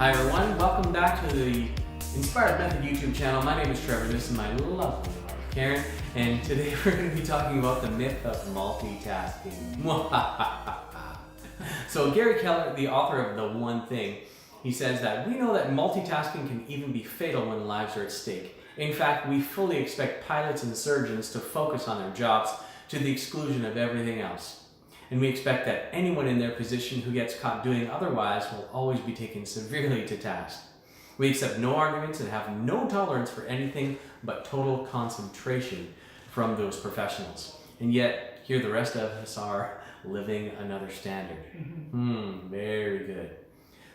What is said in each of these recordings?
Hi everyone, welcome back to the Inspired Method YouTube channel. My name is Trevor, this is my lovely wife Karen, and today we're going to be talking about the myth of multitasking. So Gary Keller, the author of The One Thing, he says that we know that multitasking can even be fatal when lives are at stake. In fact, we fully expect pilots and surgeons to focus on their jobs to the exclusion of everything else. And we expect that anyone in their position who gets caught doing otherwise will always be taken severely to task. We accept no arguments and have no tolerance for anything but total concentration from those professionals. And yet, here the rest of us are living another standard. Very good.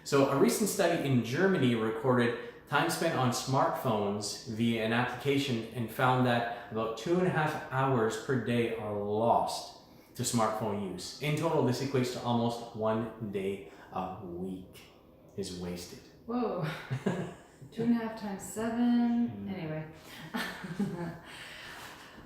So a recent study in Germany recorded time spent on smartphones via an application and found that about 2.5 hours per day are lost to smartphone use. In total, this equates to almost 1 day a week is wasted. Whoa, 2.5 times 7, anyway.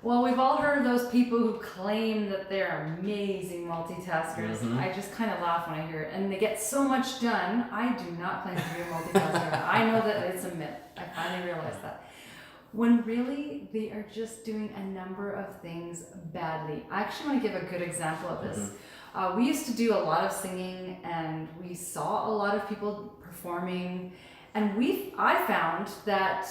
Well, we've all heard of those people who claim that they're amazing multitaskers. I just kind of laugh when I hear it. And they get so much done. I do not claim to be a multitasker. I know that it's a myth. I finally realized that. When really they are just doing a number of things badly. I actually want to give a good example of this. We used to do a lot of singing and we saw a lot of people performing, and I found that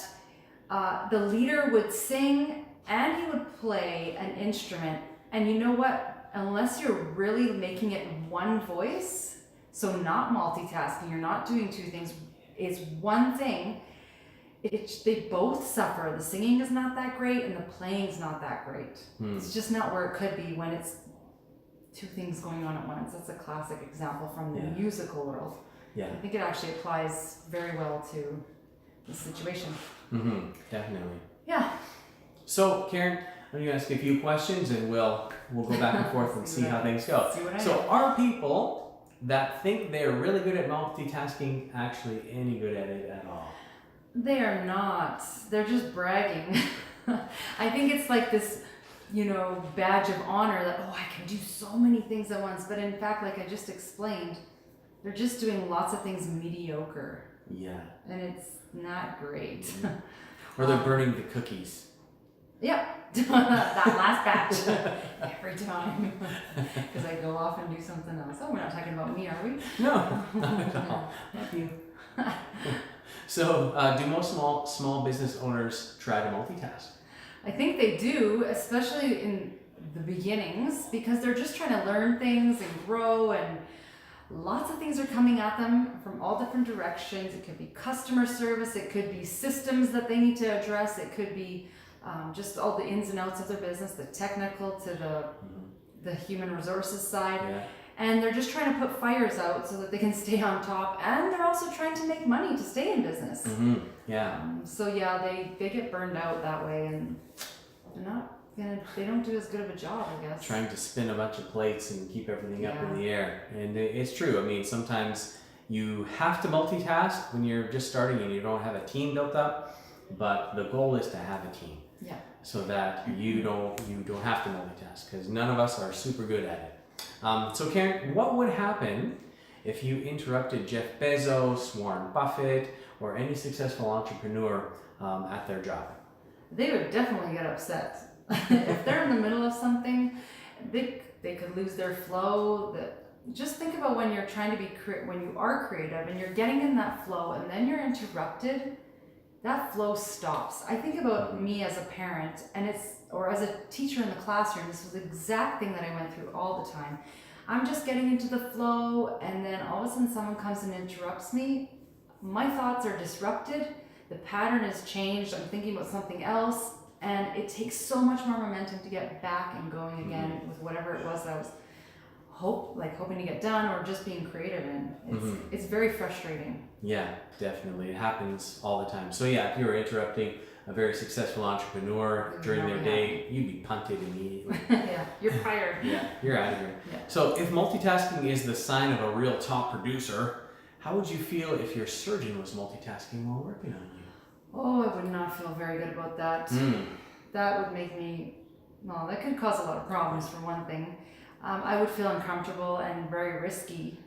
the leader would sing and he would play an instrument, and you know what? Unless you're really making it one voice, so not multitasking, you're not doing two things, it's one thing, they both suffer. The singing is not that great and the playing is not that great. It's just not where it could be when it's two things going on at once. That's a classic example from the musical world. I think it actually applies very well to the situation. Definitely. Yeah. So Karen, I'm going to ask you a few questions and we'll go back and forth and see how things go. So are people that think they're really good at multitasking actually any good at it at all? They are not. They're just bragging. I think it's like this, badge of honor that, I can do so many things at once. But in fact, like I just explained, they're just doing lots of things mediocre. Yeah. And it's not great. Or they're burning the cookies. Yep. That last batch. Every time. Because I go off and do something else. Oh, we're not talking about me, are we? No, not at all. Not you. So, do most small business owners try to multitask? I think they do, especially in the beginnings, because they're just trying to learn things and grow, and lots of things are coming at them from all different directions. It could be customer service, it could be systems that they need to address, it could be just all the ins and outs of their business, the technical to the human resources side. Yeah. And they're just trying to put fires out so that they can stay on top, and they're also trying to make money to stay in business. They get burned out that way, and they don't do as good of a job, I guess. Trying to spin a bunch of plates and keep everything up in the air. And it's true. I mean, sometimes you have to multitask when you're just starting and you don't have a team built up, but the goal is to have a team. Yeah. So that you don't have to multitask, because none of us are super good at it. So Karen, what would happen if you interrupted Jeff Bezos, Warren Buffett, or any successful entrepreneur at their job? They would definitely get upset. If they're in the middle of something, they could lose their flow. Just think about when you're trying to when you are creative and you're getting in that flow and then you're interrupted, that flow stops. I think about me as a parent or as a teacher in the classroom. This was the exact thing that I went through all the time. I'm just getting into the flow, and then all of a sudden someone comes and interrupts me. My thoughts are disrupted. The pattern has changed. I'm thinking about something else, and it takes so much more momentum to get back and going again with whatever it was that I was hoping to get done or just being creative in. It's very frustrating. Yeah, definitely. It happens all the time. So if you were interrupting a very successful entrepreneur during their day, you'd be punted immediately. You're fired. You're out of here. So if multitasking is the sign of a real top producer, how would you feel if your surgeon was multitasking while working on you? Oh, I would not feel very good about that. That would make me, that could cause a lot of problems for one thing. I would feel uncomfortable and very risky,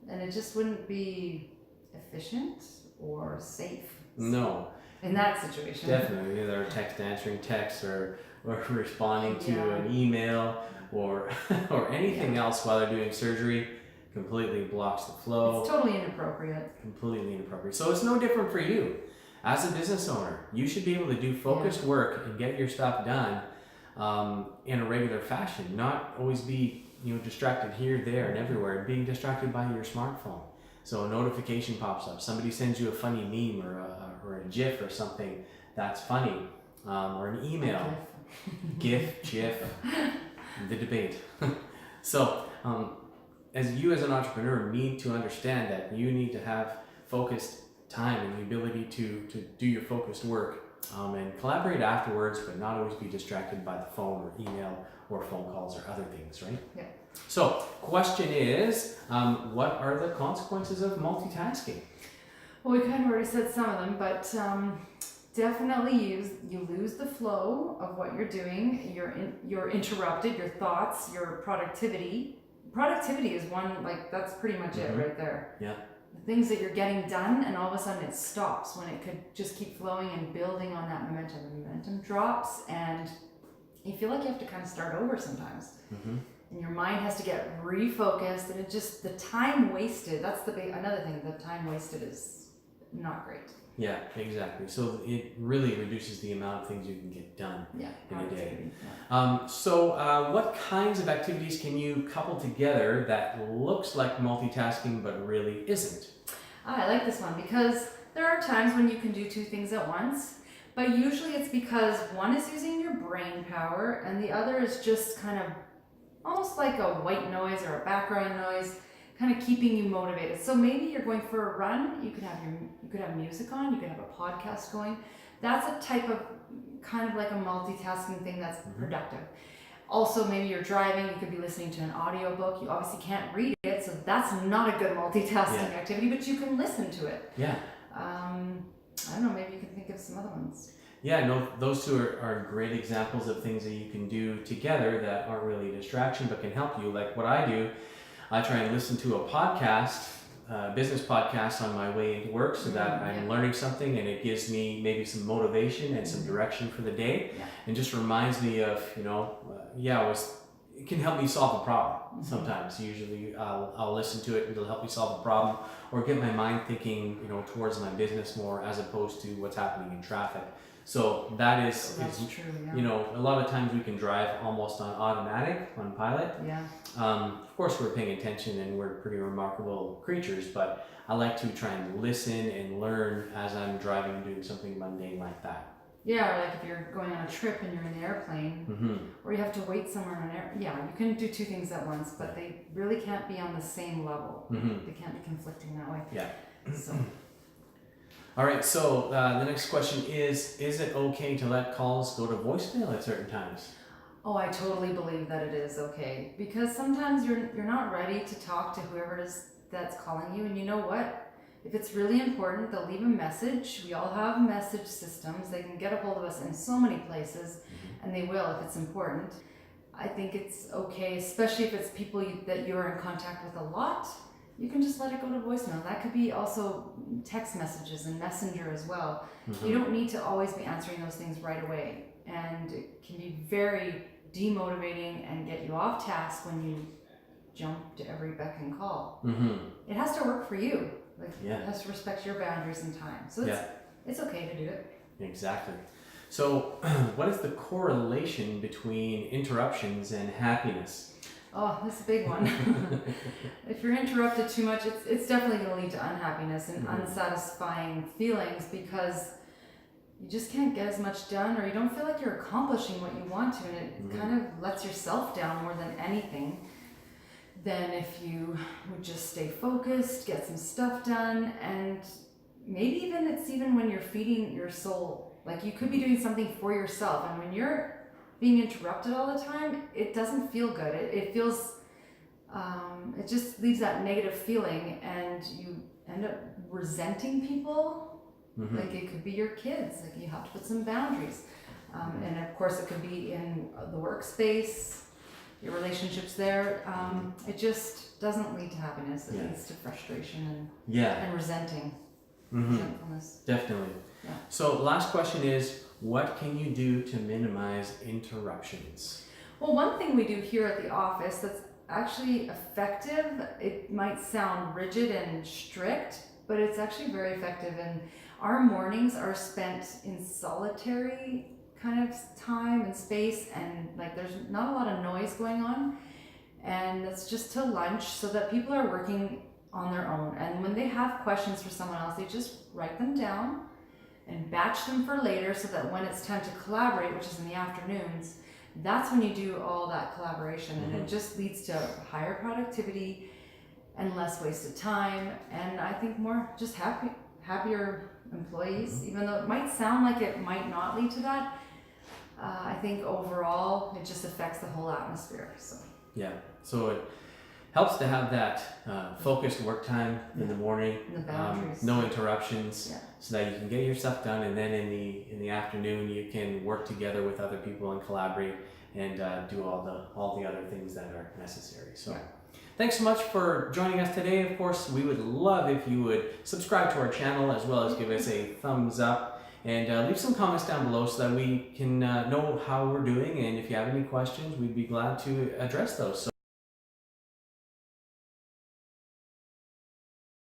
and it just wouldn't be efficient or safe? No. In that situation. Definitely, either answering texts or responding to an email or or anything else while they're doing surgery completely blocks the flow. It's totally inappropriate. Completely inappropriate. So it's no different for you. As a business owner, you should be able to do focused work and get your stuff done in a regular fashion, not always be distracted here, there, and everywhere, being distracted by your smartphone. So a notification pops up, somebody sends you a funny meme or a GIF or something that's funny, or an email, GIF, the debate. So as an entrepreneur need to understand that you need to have focused time and the ability to do your focused work and collaborate afterwards, but not always be distracted by the phone or email or phone calls or other things, right? Yeah. So, question is, what are the consequences of multitasking? Well, we kind of already said some of them, but definitely you lose the flow of what you're doing. You're interrupted. Your thoughts, your productivity. Productivity is one, like, that's pretty much it right there. Yeah. The things that you're getting done, and all of a sudden it stops when it could just keep flowing and building on that momentum. The momentum drops, and you feel like you have to kind of start over sometimes. And your mind has to get refocused, and the time wasted, that's another thing, the time wasted is not great. Yeah, exactly. So it really reduces the amount of things you can get done in a day. So what kinds of activities can you couple together that looks like multitasking but really isn't? I like this one because there are times when you can do two things at once, but usually it's because one is using your brain power and the other is just kind of almost like a white noise or a background noise, kind of keeping you motivated. So maybe you're going for a run, you could have music on, you could have a podcast going. That's a type of kind of like a multitasking thing that's productive. Also, maybe you're driving, you could be listening to an audiobook. You obviously can't read it, so that's not a good multitasking activity, but you can listen to it. Yeah. I don't know, maybe you can think of some other ones. Yeah, no, those two are great examples of things that you can do together that aren't really a distraction but can help you. Like what I do, I try and listen to a podcast, business podcast on my way into work so that I'm learning something and it gives me maybe some motivation and some direction for the day and just reminds me of, it can help me solve a problem sometimes. Usually I'll listen to it and it'll help me solve a problem or get my mind thinking, towards my business more as opposed to what's happening in traffic. So that's true, a lot of times we can drive almost on automatic, on pilot. Yeah. Of course, we're paying attention and we're pretty remarkable creatures, but I like to try and listen and learn as I'm driving and doing something mundane like that. Yeah, or like if you're going on a trip and you're in the airplane, or you have to wait somewhere on an you can do two things at once, but they really can't be on the same level. They can't be conflicting that way. Yeah. So. All right, so the next question is it okay to let calls go to voicemail at certain times? Oh, I totally believe that it is okay, because sometimes you're not ready to talk to whoever it is that's calling you, and you know what? If it's really important, they'll leave a message. We all have message systems. They can get a hold of us in so many places, and they will if it's important. I think it's okay, especially if it's people that you're in contact with a lot. You can just let it go to voicemail. That could be also text messages and Messenger as well. You don't need to always be answering those things right away. And it can be very demotivating and get you off task when you jump to every beck and call. It has to work for you. It has to respect your boundaries and time. So it's okay to do it. Exactly. So what is the correlation between interruptions and happiness? Oh, that's a big one. If you're interrupted too much, it's definitely going to lead to unhappiness and unsatisfying feelings because you just can't get as much done or you don't feel like you're accomplishing what you want to, and it kind of lets yourself down more than anything. Than if you would just stay focused, get some stuff done, and maybe even when you're feeding your soul. Like you could be doing something for yourself, and when you're being interrupted all the time, it doesn't feel good. It feels, it just leaves that negative feeling, and you end up resenting people. Like it could be your kids. Like you have to put some boundaries, and of course it could be in the workspace. your relationships there, it just doesn't lead to happiness. It leads to frustration and resenting. Resentfulness. Definitely. Yeah. So last question is, what can you do to minimize interruptions? Well, one thing we do here at the office that's actually effective, it might sound rigid and strict, but it's actually very effective. And our mornings are spent in solitary kind of time and space, and like there's not a lot of noise going on, and it's just till lunch so that people are working on their own. And when they have questions for someone else, they just write them down and batch them for later, so that when it's time to collaborate, which is in the afternoons, that's when you do all that collaboration. And it just leads to higher productivity and less wasted time, and I think more just happier employees. Even though it might sound like it might not lead to that, I think overall it just affects the whole atmosphere. So it helps to have that focused work time in the morning, And the boundaries. no interruptions, so that you can get your stuff done, and then in the afternoon you can work together with other people and collaborate and do all the other things that are necessary. So thanks so much for joining us today. Of course, we would love if you would subscribe to our channel, as well as give us a thumbs up, and leave some comments down below so that we can know how we're doing, and if you have any questions, we'd be glad to address those. So